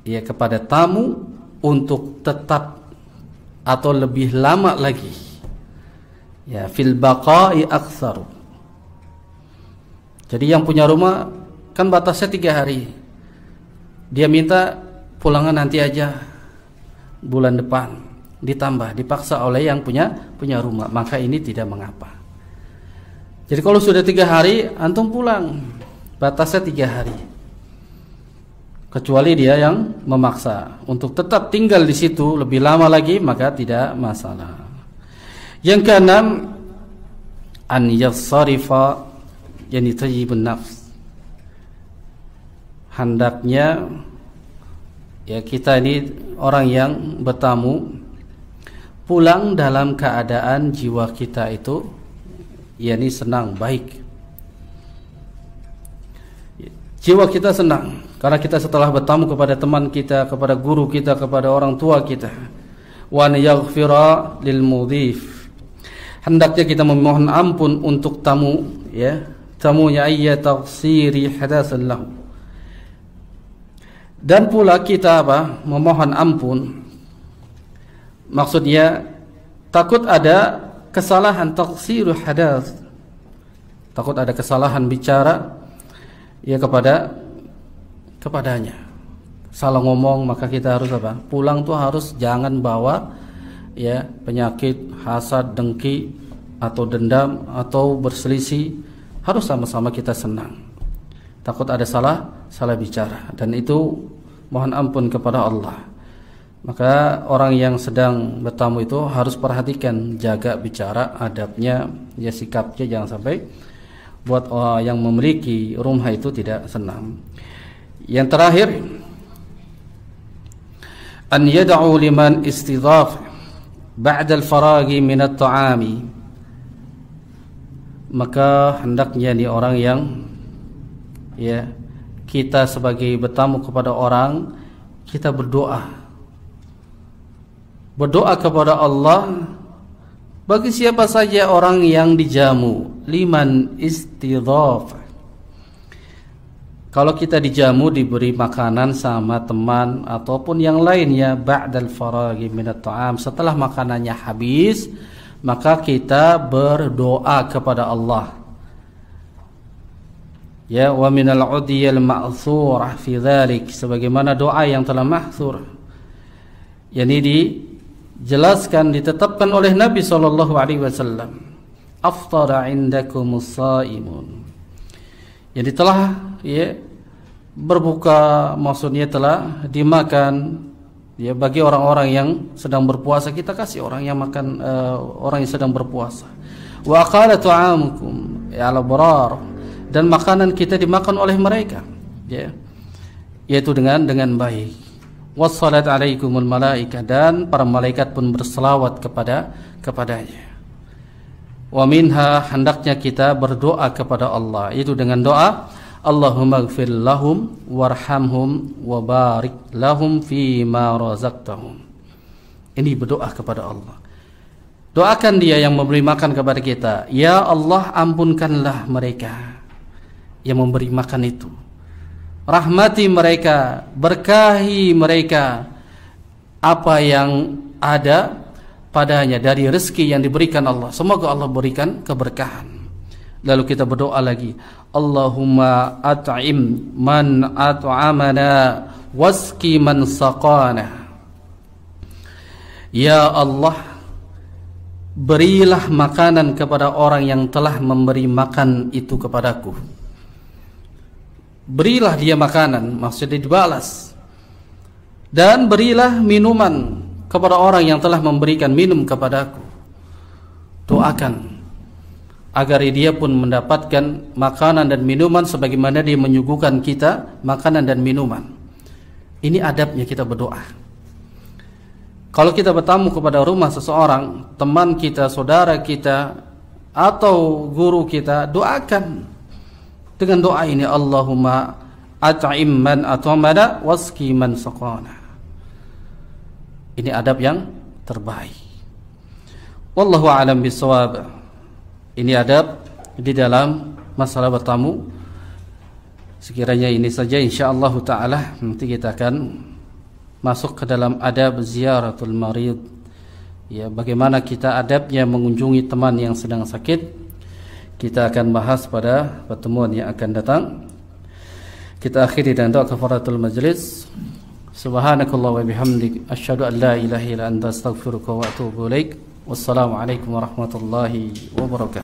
ya kepada tamu untuk tetap atau lebih lama lagi. Ya, fil baqa'i aktsaru. Jadi yang punya rumah kan batasnya 3 hari. Dia minta pulangan nanti aja, bulan depan, ditambah, dipaksa oleh yang punya rumah, maka ini tidak mengapa. Jadi kalau sudah 3 hari antum pulang, batasnya 3 hari. Kecuali dia yang memaksa untuk tetap tinggal di situ lebih lama lagi, maka tidak masalah. Yang keenam, an yassarifa, yani tayyibun nafs. Hendaknya ya kita ini orang yang bertamu pulang dalam keadaan jiwa kita itu yakni senang, baik. Jiwa kita senang karena kita setelah bertamu kepada teman kita, kepada guru kita, kepada orang tua kita. Wa yaghfira lil mudhif. Hendaknya kita memohon ampun untuk tamu, ya, tamunya ayya taqsiri hadasan lahu. Dan pula kita memohon ampun, maksudnya takut ada kesalahan, taqsiru hadas, takut ada kesalahan bicara ya kepadanya, salah ngomong, maka kita harus pulang tuh harus jangan bawa ya penyakit hasad, dengki atau dendam atau berselisih. Harus sama-sama kita senang. Takut ada salah bicara, dan itu mohon ampun kepada Allah. Maka orang yang sedang bertamu itu harus perhatikan, jaga bicara, adabnya, ya sikapnya, jangan sampai buat orang yang memiliki rumah itu tidak senang. Yang terakhir, an yad'u liman istidhaf ba'da al-faragi min at-ta'ami. Maka hendaknya nih orang yang ya kita sebagai bertamu kepada orang, kita berdoa kepada Allah bagi siapa saja orang yang dijamu, liman istidhaf. Kalau kita dijamu, diberi makanan sama teman ataupun yang lainnya, ba'dal faragi minat ta'am, setelah makanannya habis, maka kita berdoa kepada Allah. Ya, wa minal udiyal ma'thurah fi dzalik, sebagaimana doa yang telah ma'thur, yakni dijelaskan, ditetapkan oleh Nabi sallallahu alaihi wasallam, aftara indakumus shaimun. Jadi telah ya berbuka, maksudnya telah dimakan ya bagi orang-orang yang sedang berpuasa. Kita kasih orang yang makan, orang yang sedang berpuasa. Wa qala ta'amukum ya al-abrar, dan makanan kita dimakan oleh mereka, ya, yaitu dengan baik. Wassalat alaikumul malaikah, dan para malaikat pun berselawat kepadanya. Wa minha, hendaknya kita berdoa kepada Allah, itu dengan doa Allahumma ighfir lahum warhamhum wa barik lahum fima razaqtahum. Ini berdoa kepada Allah. Doakan dia yang memberi makan kepada kita, ya Allah ampunkanlah mereka yang memberi makan itu, rahmati mereka, berkahi mereka apa yang ada padanya dari rezeki yang diberikan Allah. Semoga Allah berikan keberkahan. Lalu kita berdoa lagi, Allahumma at'im man at'amana wasqi man saqana. Ya Allah, berilah makanan kepada orang yang telah memberi makan itu kepadaku. Berilah dia makanan, maksudnya dibalas. Dan berilah minuman kepada orang yang telah memberikan minum kepadaku. Doakan agar dia pun mendapatkan makanan dan minuman sebagaimana dia menyuguhkan kita makanan dan minuman. Ini adabnya kita berdoa. Kalau kita bertamu kepada rumah seseorang, teman kita, saudara kita, atau guru kita, doakan dengan doa ini, Allahumma at'im man at'amana wasqi man saqana. Ini adab yang terbaik. Wallahu a'lam bishawab. Ini adab di dalam masalah bertamu. Sekiranya ini saja, insyaallah taala nanti kita akan masuk ke dalam adab ziyaratul marid. Ya, bagaimana kita adabnya mengunjungi teman yang sedang sakit. Kita akan bahas pada pertemuan yang akan datang. Kita akhiri dengan doa kafaratul majlis. Subhanakallah wa bihamdik, asyhadu an la ilaha illa anta, astaghfiruka wa atubu ilaik. Wassalamu alaikum warahmatullahi wabarakatuh.